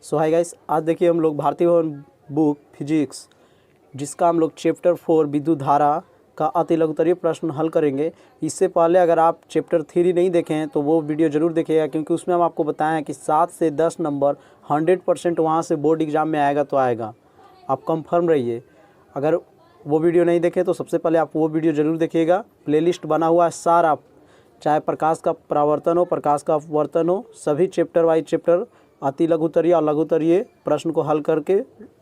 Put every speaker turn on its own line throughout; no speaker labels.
सो hi guys, आज देखिए हम लोग भारतीय भवन बुक फिजिक्स जिसका हम लोग चैप्टर 4 विद्युत धारा का अति लघुत्तरीय प्रश्न हल करेंगे। इससे पहले अगर आप चैप्टर 3 नहीं देखें हैं तो वो वीडियो ज़रूर देखिएगा, क्योंकि उसमें हम आपको बताएं कि 7 से 10 नंबर 100% वहाँ से बोर्ड एग्ज़ाम में आएगा तो आएगा, आप कंफर्म रहिए। अगर वो वीडियो नहीं देखें तो सबसे पहले आप वो वीडियो ज़रूर देखिएगा। प्लेलिस्ट बना हुआ है सारा, चाहे प्रकाश का परावर्तन हो, प्रकाश का अपवर्तन हो, सभी चैप्टर वाइज चैप्टर अति लघुत्तरीय और लघुत्तरीय प्रश्न को हल करके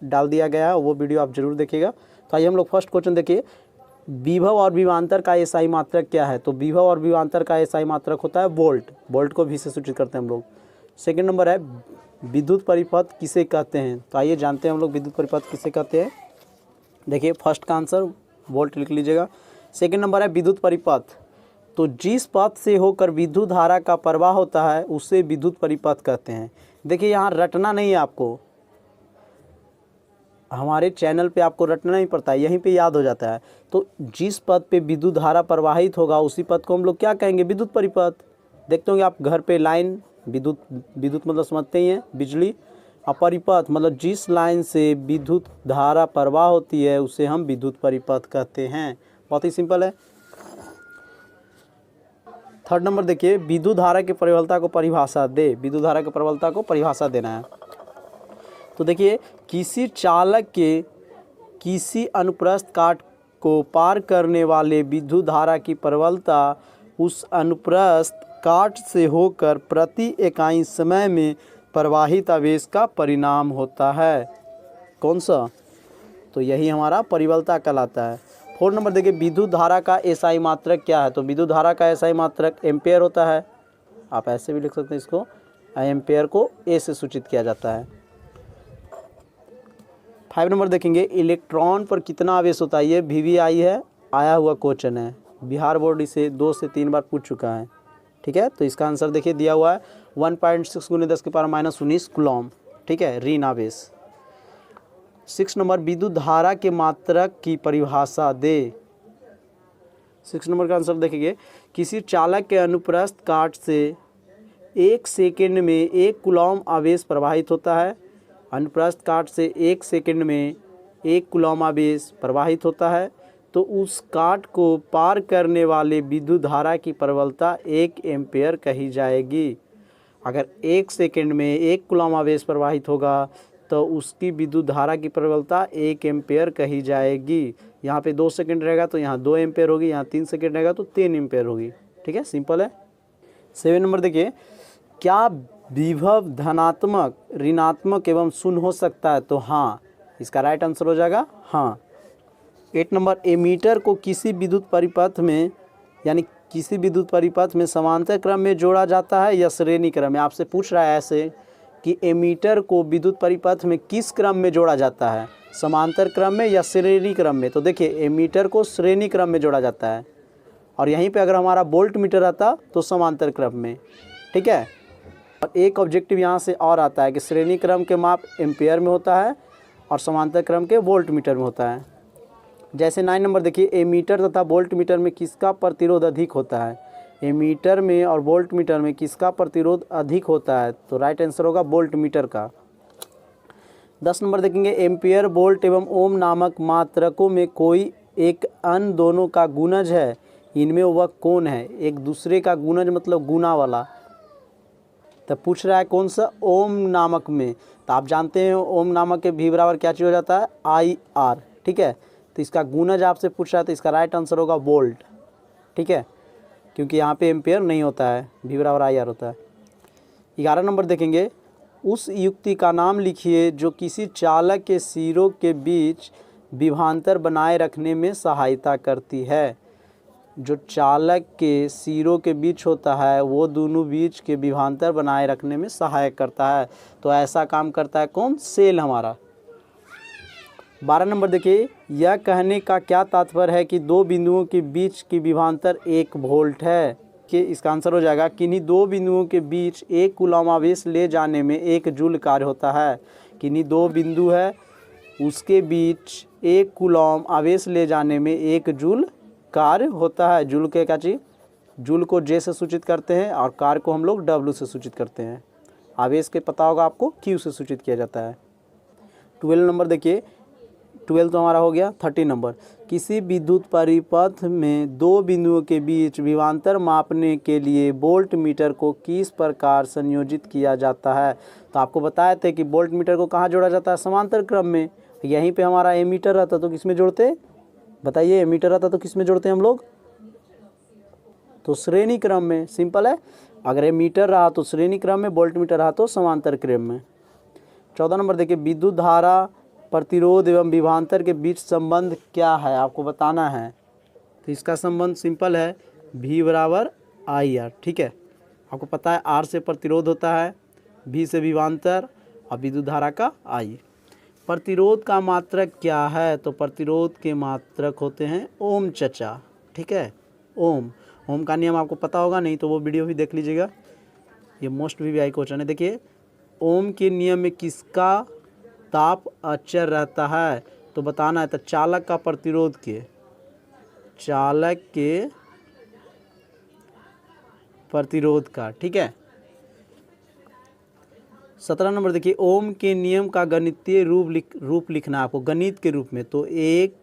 डाल दिया गया है। वो वीडियो आप जरूर देखिएगा। तो आइए हम लोग फर्स्ट क्वेश्चन देखिए, विभव और विभवांतर का एसआई मात्रक क्या है। तो विभव और विभवांतर का एसआई मात्रक होता है वोल्ट। वोल्ट को भी से सूचित करते हैं हम लोग। सेकंड नंबर है विद्युत परिपथ किसे कहते हैं। तो आइए जानते हैं हम लोग विद्युत परिपथ किसे कहते हैं। देखिए फर्स्ट का आंसर वोल्ट लिख लीजिएगा। सेकंड नंबर है विद्युत परिपथ, तो जिस पथ से होकर विद्युत धारा का प्रवाह होता है उसे विद्युत परिपथ कहते हैं। देखिए यहाँ रटना नहीं है, आपको हमारे चैनल पे आपको रटना नहीं पड़ता है, यहीं पे याद हो जाता है। तो जिस पथ पे विद्युत धारा प्रवाहित होगा उसी पथ को हम लोग क्या कहेंगे, विद्युत परिपथ। देखते होंगे आप घर पे लाइन, विद्युत मतलब समझते ही हैं बिजली, और परिपथ मतलब जिस लाइन से विद्युत धारा प्रवाह होती है उसे हम विद्युत परिपथ कहते हैं। बहुत ही सिंपल है। थर्ड नंबर देखिए, विद्युत धारा की प्रबलता को परिभाषा दे। विद्युत धारा की प्रबलता को परिभाषा देना है। तो देखिए किसी चालक के किसी अनुप्रस्थ काट को पार करने वाले विद्युत धारा की प्रबलता उस अनुप्रस्थ काट से होकर प्रति इकाई समय में प्रवाहित आवेश का परिणाम होता है। कौन सा? तो यही हमारा परिबलता कहलाता है। फोर्थ नंबर देखिए, विद्युत धारा का एसआई मात्रक क्या है। तो विद्युत धारा का एसआई मात्रक एम्पेयर होता है। आप ऐसे भी लिख सकते हैं इसको, एम्पेयर को ए से सूचित किया जाता है। 5 नंबर देखेंगे, इलेक्ट्रॉन पर कितना आवेश होता है। ये VVI है, आया हुआ क्वेश्चन है, बिहार बोर्ड इसे 2 से 3 बार पूछ चुका है। ठीक है, तो इसका आंसर देखिए दिया हुआ है 1.6 × 10⁻⁻19 कूलम। ठीक है, ऋण आवेश। 6 नंबर, विद्युत धारा के मात्रक की परिभाषा दे। 6 नंबर का आंसर देखेंगे, किसी चालक के अनुप्रस्थ काट से 1 सेकंड में 1 कूलम आवेश प्रवाहित होता है। अनुप्रस्थ काट से 1 सेकंड में 1 कूलम आवेश प्रवाहित होता है, तो उस काट को पार करने वाले विद्युत धारा की प्रबलता 1 एम्पेयर कही जाएगी। अगर 1 सेकंड में 1 कूलम आवेश प्रवाहित होगा तो उसकी विद्युत धारा की प्रबलता 1 एम्पेयर कही जाएगी। यहाँ पे 2 सेकंड रहेगा तो यहाँ 2 एम्पेयर होगी, यहाँ 3 सेकंड रहेगा तो 3 एम्पेयर होगी। ठीक है, सिंपल है। 7 नंबर देखिए, क्या विभव धनात्मक, ऋणात्मक एवं शून्य हो सकता है। तो हाँ, इसका राइट आंसर हो जाएगा हाँ। 8 नंबर, एमीटर को किसी विद्युत परिपथ में यानी किसी विद्युत परिपथ में समांतर क्रम में जोड़ा जाता है या श्रेणी क्रम में। आपसे पूछ रहा है ऐसे कि एमीटर को विद्युत परिपथ में किस क्रम में जोड़ा जाता है, समांतर क्रम में या श्रेणी क्रम में। तो देखिए एमीटर को श्रेणी क्रम में जोड़ा जाता है, और यहीं पे अगर हमारा वोल्ट मीटर आता तो समांतर क्रम में। ठीक है, और एक ऑब्जेक्टिव यहाँ से और आता है कि श्रेणी क्रम के माप एम्पेयर में होता है और समांतर क्रम के वोल्ट मीटर में होता है। जैसे 9 नंबर देखिए, एमीटर तथा वोल्ट मीटर में किसका प्रतिरोध अधिक होता है। एमीटर में और वोल्ट मीटर में किसका प्रतिरोध अधिक होता है। तो राइट आंसर होगा वोल्ट मीटर का। 10 नंबर देखेंगे, एम्पियर, वोल्ट एवं ओम नामक मात्रकों में कोई एक अन्य दोनों का गुणज है, इनमें वह कौन है। एक दूसरे का गुणज मतलब गुना वाला। तो पूछ रहा है कौन सा, ओम नामक में। तो आप जानते हैं ओम नामक के V बराबर क्या चीज़ हो जाता है, IR। ठीक है, तो इसका गुणज आपसे पूछ रहा है तो इसका राइट आंसर होगा वोल्ट। ठीक है, क्योंकि यहाँ पे एम्पेयर नहीं होता है, V बराबर IR होता है। 11 नंबर देखेंगे, उस युक्ति का नाम लिखिए जो किसी चालक के सिरों के बीच विभवांतर बनाए रखने में सहायता करती है। जो चालक के सिरों के बीच होता है वो दोनों बीच के विभवांतर बनाए रखने में सहायक करता है। तो ऐसा काम करता है कौन, सेल हमारा। 12 नंबर देखिए, यह कहने का क्या तात्पर्य है कि दो बिंदुओं के बीच की विभवांतर 1 वोल्ट है। कि इसका आंसर हो जाएगा, किन्हीं दो बिंदुओं के बीच 1 कूलम आवेश ले जाने में 1 जूल कार्य होता है। किन्हीं दो बिंदु है उसके बीच 1 कूलम आवेश ले जाने में 1 जूल कार्य होता है। जूल के क्या चीज़, जूल को J से सूचित करते हैं और कार्य को हम लोग W से सूचित करते हैं। आवेश के पता होगा आपको, Q से सूचित किया जाता है। 12 नंबर देखिए, 12 तो हमारा हो गया। 13 नंबर, किसी विद्युत परिपथ में दो बिंदुओं के बीच विभवांतर मापने के लिए वोल्ट मीटर को किस प्रकार संयोजित किया जाता है। तो आपको बताए थे कि वोल्ट मीटर को कहाँ जोड़ा जाता है, समांतर क्रम में। यहीं पे हमारा एमीटर रहता तो किस में जोड़ते, बताइए, एमीटर रहता तो किस में जोड़ते हम लोग, तो श्रेणी क्रम में। सिंपल है, अगर एमीटर रहा तो श्रेणी क्रम में, वोल्ट मीटर रहा तो समांतर क्रम में। 14 नंबर देखिए, विद्युत धारा, प्रतिरोध एवं विभवांतर के बीच संबंध क्या है, आपको बताना है। तो इसका संबंध सिंपल है, V बराबर IR। ठीक है, आपको पता है R से प्रतिरोध होता है, V से विभवांतर और विद्युत धारा का I। प्रतिरोध का मात्रक क्या है, तो प्रतिरोध के मात्रक होते हैं ओम चचा। ठीक है, ओम का नियम आपको पता होगा, नहीं तो वो वीडियो भी देख लीजिएगा, ये मोस्ट VVI क्वेश्चन है। देखिए, ओम के नियम में किसका ताप अचर रहता है, तो बताना है। तो चालक का प्रतिरोध के, चालक के प्रतिरोध का। ठीक है। 17 नंबर देखिए, ओम के नियम का गणितीय रूप लिखना है आपको, गणित के रूप में। तो 1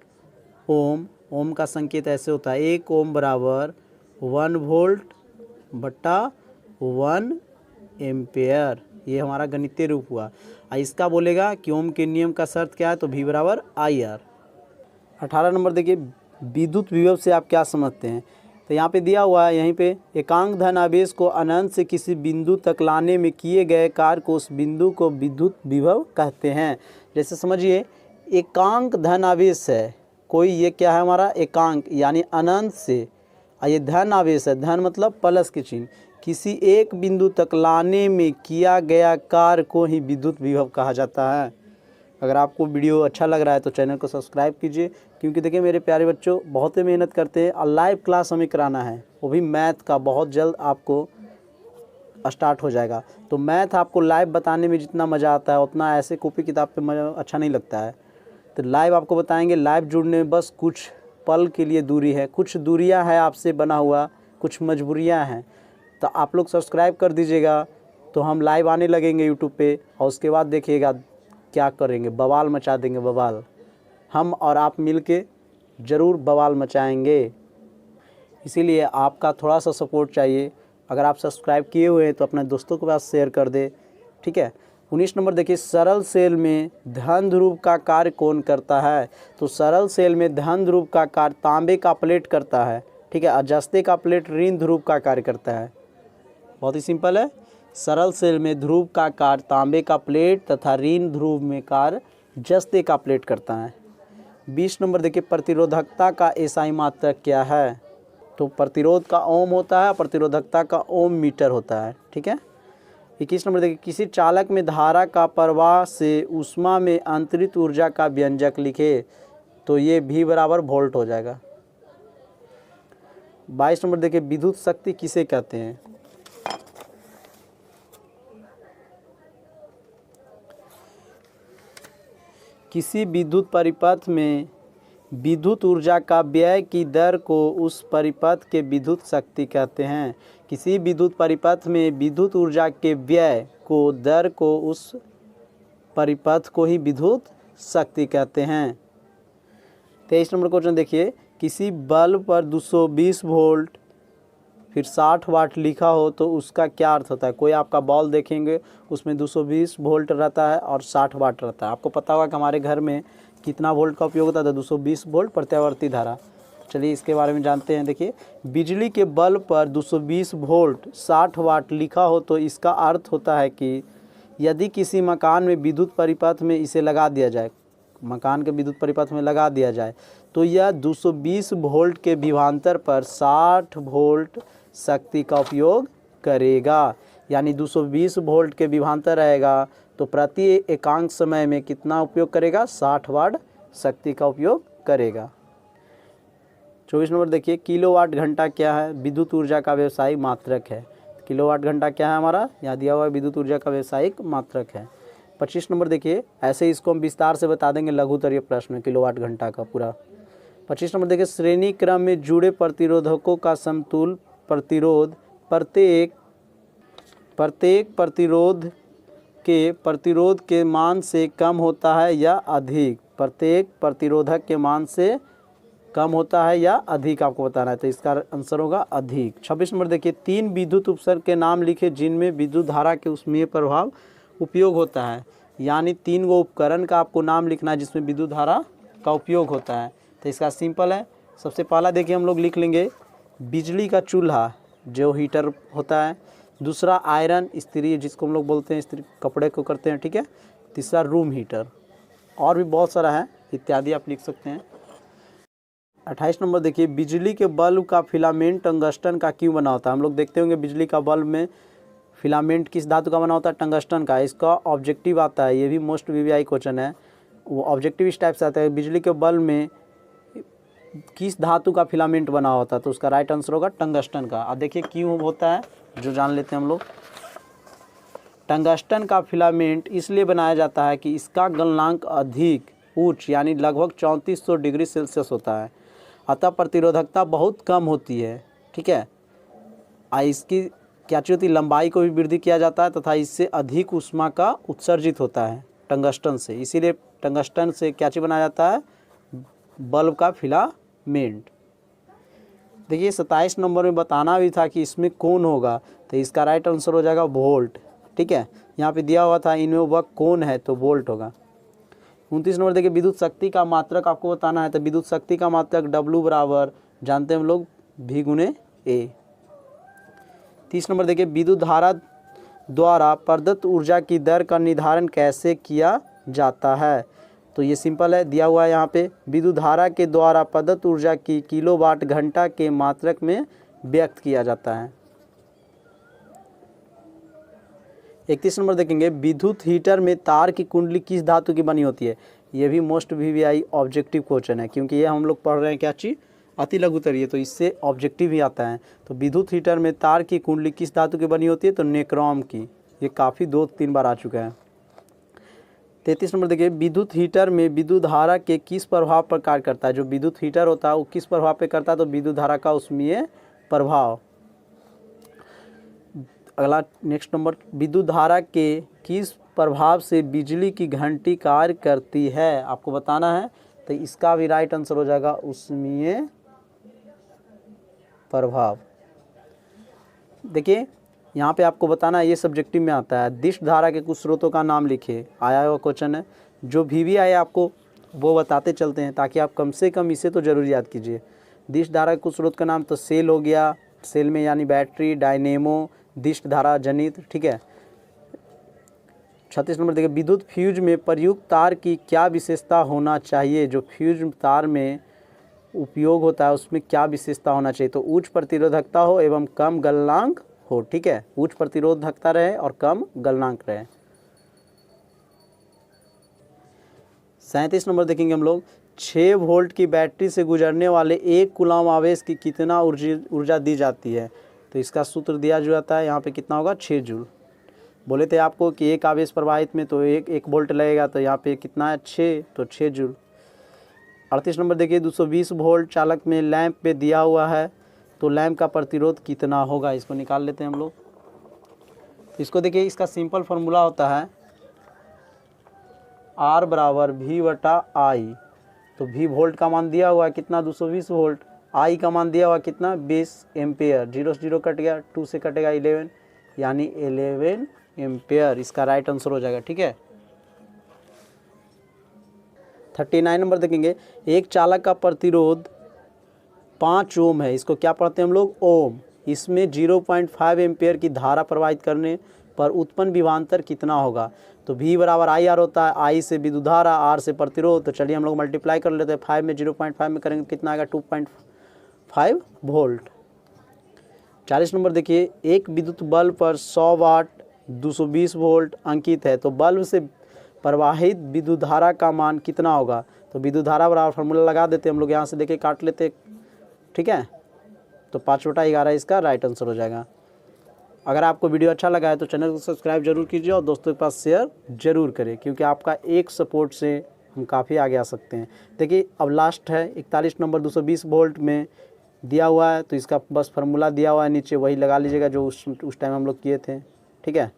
ओम का संकेत ऐसे होता है, 1 ओम बराबर 1 वोल्ट बट्टा 1 एम्पेयर। ये हमारा गणितीय रूप हुआ। इसका बोलेगा कि ओम के नियम का शर्त क्या है, तो V बराबर IR। 18 नंबर देखिए, विद्युत विभव से आप क्या समझते हैं। तो यहाँ पे दिया हुआ है, यहीं पे एकांक धन आवेश को अनंत से किसी बिंदु तक लाने में किए गए कार्य को, उस बिंदु को विद्युत विभव कहते हैं। जैसे समझिए, एकांक धन आवेश है कोई, ये क्या है हमारा एकांक, यानी अनंत से, ये धन आवेश है, धन मतलब प्लस के चिन्ह, किसी एक बिंदु तक लाने में किया गया कार्य को ही विद्युत विभव कहा जाता है। अगर आपको वीडियो अच्छा लग रहा है तो चैनल को सब्सक्राइब कीजिए, क्योंकि देखिए मेरे प्यारे बच्चों बहुत ही मेहनत करते हैं और लाइव क्लास हमें कराना है, वो भी मैथ का, बहुत जल्द आपको स्टार्ट हो जाएगा। तो मैथ आपको लाइव बताने में जितना मज़ा आता है उतना ऐसे कॉपी किताब पे मज़ा अच्छा नहीं लगता है। तो लाइव आपको बताएंगे, लाइव जुड़ने में बस कुछ पल के लिए दूरी है, कुछ दूरियाँ है आपसे बना हुआ, कुछ मजबूरियाँ हैं। तो आप लोग सब्सक्राइब कर दीजिएगा, तो हम लाइव आने लगेंगे यूट्यूब पे, और उसके बाद देखिएगा क्या करेंगे, बवाल मचा देंगे, बवाल। हम और आप मिलके ज़रूर बवाल मचाएंगे। इसीलिए आपका थोड़ा सा सपोर्ट चाहिए। अगर आप सब्सक्राइब किए हुए हैं तो अपने दोस्तों के पास शेयर कर दे। ठीक है। 19 नंबर देखिए, सरल सेल में धन ध्रुव का कार्य कौन करता है। तो सरल सेल में धन ध्रुव का कार्य तांबे का प्लेट करता है। ठीक है, और जस्ते का प्लेट ऋण ध्रुव का कार्य करता है। बहुत ही सिंपल है, सरल सेल में ध्रुव का कार्य तांबे का प्लेट तथा ऋण ध्रुव में कार्य जस्ते का प्लेट करता है। 20 नंबर देखिए, प्रतिरोधकता का एसआई मात्रक क्या है। तो प्रतिरोध का ओम होता है, प्रतिरोधकता का ओम मीटर होता है। ठीक है। 21 नंबर देखिए, किसी चालक में धारा का प्रवाह से ऊष्मा में अंतरित ऊर्जा का व्यंजक लिखे। तो ये V बराबर वोल्ट हो जाएगा। 22 नंबर देखिए, विद्युत शक्ति किसे कहते हैं। किसी विद्युत परिपथ में विद्युत ऊर्जा का व्यय की दर को उस परिपथ के विद्युत शक्ति कहते हैं। किसी विद्युत परिपथ में विद्युत ऊर्जा के व्यय को दर को उस परिपथ को ही विद्युत शक्ति कहते हैं। 23 नंबर क्वेश्चन देखिए, किसी बल्ब पर 220 वोल्ट फिर 60 वाट लिखा हो तो उसका क्या अर्थ होता है। कोई आपका बॉल देखेंगे उसमें 220 वोल्ट रहता है और 60 वाट रहता है। आपको पता होगा कि हमारे घर में कितना वोल्ट का उपयोग होता था, 220 वोल्ट प्रत्यावर्ती धारा। चलिए इसके बारे में जानते हैं। देखिए, बिजली के बल्ब पर 220 वोल्ट 60 वाट लिखा हो तो इसका अर्थ होता है कि यदि किसी मकान में विद्युत परिपथ में इसे लगा दिया जाए, मकान के विद्युत परिपथ में लगा दिया जाए, तो यह 220 वोल्ट के विभवांतर पर 60 वोल्ट शक्ति का उपयोग करेगा। यानी 220 वोल्ट के विभवांतर रहेगा तो प्रति एकांक समय में कितना उपयोग करेगा, 60 वाट शक्ति का उपयोग करेगा। 24 नंबर देखिए, किलोवाट घंटा क्या है। विद्युत ऊर्जा का व्यावसायिक मात्रक है। किलोवाट घंटा क्या है हमारा, यहाँ दिया हुआ है, विद्युत ऊर्जा का व्यावसायिक मात्रक है। 25 नंबर देखिए, ऐसे इसको हम विस्तार से बता देंगे लघुत्तरीय प्रश्न में, किलोवाट घंटा का पूरा। 25 नंबर देखिए, श्रेणी क्रम में जुड़े प्रतिरोधकों का समतुल प्रतिरोध प्रत्येक प्रतिरोध के प्रतिरोध के मान से कम होता है या अधिक। प्रत्येक प्रतिरोधक के मान से कम होता है या अधिक आपको बताना है, तो इसका आंसर होगा अधिक। 26 नंबर देखिए, 3 विद्युत उपकरण के नाम लिखे जिनमें विद्युत धारा के ऊष्मीय प्रभाव उपयोग होता है। यानी 3 गो उपकरण का आपको नाम लिखना है जिसमें विद्युत धारा का उपयोग होता है। तो इसका सिंपल है, सबसे पहला देखिए हम लोग लिख लेंगे बिजली का चूल्हा जो हीटर होता है। दूसरा आयरन इस्त्री जिसको हम लोग बोलते हैं, इस्त्री कपड़े को करते हैं, ठीक है। तीसरा रूम हीटर, और भी बहुत सारा है इत्यादि आप लिख सकते हैं। 28 नंबर देखिए, बिजली के बल्ब का फिलामेंट टंगस्टन का क्यों बना होता है। हम लोग देखते होंगे बिजली का बल्ब में फिलामेंट किस धातु का बना होता है, टंगस्टन का। इसका ऑब्जेक्टिव आता है, ये भी मोस्ट वीवीआई क्वेश्चन है। वो ऑब्जेक्टिव इस टाइप से आता है, बिजली के बल्ब में किस धातु का फिलामेंट बना होता है, तो उसका राइट आंसर होगा टंगस्टन का। अब देखिए क्यों होता है जो जान लेते हैं हम लोग। टंगस्टन का फिलामेंट इसलिए बनाया जाता है कि इसका गलनांक अधिक उच्च यानी लगभग 3400 डिग्री सेल्सियस होता है, अतः प्रतिरोधकता बहुत कम होती है, ठीक है। इसकी क्या चीज़ होती है, लंबाई को भी वृद्धि किया जाता है तथा इससे अधिक ऊष्मा का उत्सर्जित होता है टंगस्टन से। इसीलिए टंगस्टन से क्या चीज़ बनाया जाता है, बल्ब का फिलामेंट। देखिए 27 नंबर में बताना भी था कि इसमें कौन होगा, तो इसका राइट आंसर हो जाएगा वोल्ट, ठीक है। यहाँ पे दिया हुआ था इनमें वह कौन है, तो वोल्ट होगा। 29 नंबर देखिए, विद्युत शक्ति का मात्रक आपको बताना है, तो विद्युत शक्ति का मात्रक W बराबर जानते हैं हम लोग V गुने A। 30 नंबर देखिए, विद्युत धारा द्वारा प्रदत्त ऊर्जा की दर का निर्धारण कैसे किया जाता है, तो ये सिंपल है, दिया हुआ है यहाँ पे। विद्युत धारा के द्वारा प्रदत्त ऊर्जा की किलोवाट घंटा के मात्रक में व्यक्त किया जाता है। 31 नंबर देखेंगे, विद्युत हीटर में तार की कुंडली किस धातु की बनी होती है। ये भी मोस्ट वीवीआई ऑब्जेक्टिव क्वेश्चन है, क्योंकि ये हम लोग पढ़ रहे हैं क्या चीज़, अति लघुत्तरीय, तो इससे ऑब्जेक्टिव ही आता है। तो विद्युत हीटर में तार की कुंडली किस धातु की बनी होती है, तो निक्रोम की। ये काफ़ी 2-3 बार आ चुका है। 33 नंबर देखिए, विद्युत हीटर में विद्युत धारा के किस प्रभाव पर कार्य करता है। जो विद्युत हीटर होता है वो किस प्रभाव पे करता है, तो विद्युत धारा का ऊष्मीय प्रभाव। अगला नेक्स्ट नंबर, विद्युत धारा के किस प्रभाव से बिजली की घंटी कार्य करती है, आपको बताना है, तो इसका भी राइट आंसर हो जाएगा ऊष्मीय प्रभाव। देखिए यहाँ पे आपको बताना है, ये सब्जेक्टिव में आता है। दिष्ट धारा के कुछ स्रोतों का नाम लिखिए, आया हुआ क्वेश्चन है। जो वीवीआई आपको वो बताते चलते हैं ताकि आप कम से कम इसे तो जरूर याद कीजिए। दिष्ट धारा के कुछ स्रोत का नाम, तो सेल हो गया, सेल में यानी बैटरी, डायनेमो, दिष्ट धारा जनित, ठीक है। 36 नंबर देखिए, विद्युत फ्यूज में प्रयुक्त तार की क्या विशेषता होना चाहिए। जो फ्यूज तार में उपयोग होता है उसमें क्या विशेषता होना चाहिए, तो उच्च प्रतिरोधकता हो एवं कम गलनांक हो, ठीक है। उच्च प्रतिरोधकता रहे और कम गलनांक रहे। 37 नंबर देखेंगे हम लोग, 6 वोल्ट की बैटरी से गुजरने वाले 1 कूलम आवेश की कितना ऊर्जा दी जाती है, तो इसका सूत्र दिया जो जाता है यहाँ पे कितना होगा, 6 जूल। बोले थे आपको कि एक आवेश प्रवाहित में तो एक वोल्ट लगेगा, तो यहाँ पे कितना है 6, तो 6 जूल। 38 नंबर देखिए, 220 वोल्ट चालक में लैंप पे दिया हुआ है, तो लैंप का प्रतिरोध कितना होगा, इसको निकाल लेते हैं हम लोग। तो इसको देखिए, इसका सिंपल फार्मूला होता है R बराबर V/I। तो V वोल्ट का मान दिया हुआ है कितना, 220 वोल्ट। I का मान दिया हुआ कितना, 20 एम्पेयर। 0 से 0 कट गया, 2 से कटेगा 11, यानी 11 एम्पेयर। इसका राइट आंसर हो जाएगा, ठीक है। 39 नंबर देखेंगे, एक चालक का प्रतिरोध 5 ओम है, इसको क्या पढ़ते हैं हम लोग, ओम। इसमें 0.5 एम्पेयर की धारा प्रवाहित करने पर उत्पन्न विभवांतर कितना होगा, तो V बराबर IR होता है। I से विद्युत धारा, R से प्रतिरोध, तो चलिए हम लोग मल्टीप्लाई कर लेते हैं। 5 में 0.5 में करेंगे कितना आएगा, 2.5 वोल्ट। 40 नंबर देखिए, एक विद्युत बल्ब पर 100 वाट 220 वोल्ट अंकित है, तो बल्ब से प्रवाहित विद्युत धारा का मान कितना होगा, तो विद्युत धारा बराबर फार्मूला लगा देते हम लोग, यहाँ से देखिए काट लेते, ठीक है। तो 5/11 इसका राइट आंसर हो जाएगा। अगर आपको वीडियो अच्छा लगा है तो चैनल को सब्सक्राइब जरूर कीजिए और दोस्तों के पास शेयर जरूर करें, क्योंकि आपका एक सपोर्ट से हम काफ़ी आगे आ सकते हैं। देखिए अब लास्ट है 41 नंबर, 220 वोल्ट में दिया हुआ है, तो इसका बस फार्मूला दिया हुआ है नीचे, वही लगा लीजिएगा जो उस टाइम हम लोग किए थे, ठीक है।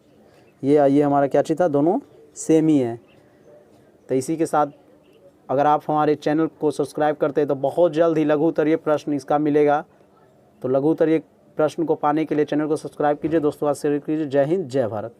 ये हमारा क्या चीज़ था, दोनों सेम ही है। तो इसी के साथ अगर आप हमारे चैनल को सब्सक्राइब करते हैं तो बहुत जल्द ही लघु उत्तरीय प्रश्न इसका मिलेगा। तो लघु उत्तरीय प्रश्न को पाने के लिए चैनल को सब्सक्राइब कीजिए, दोस्तों से शेयर कीजिए। जय हिंद, जय भारत।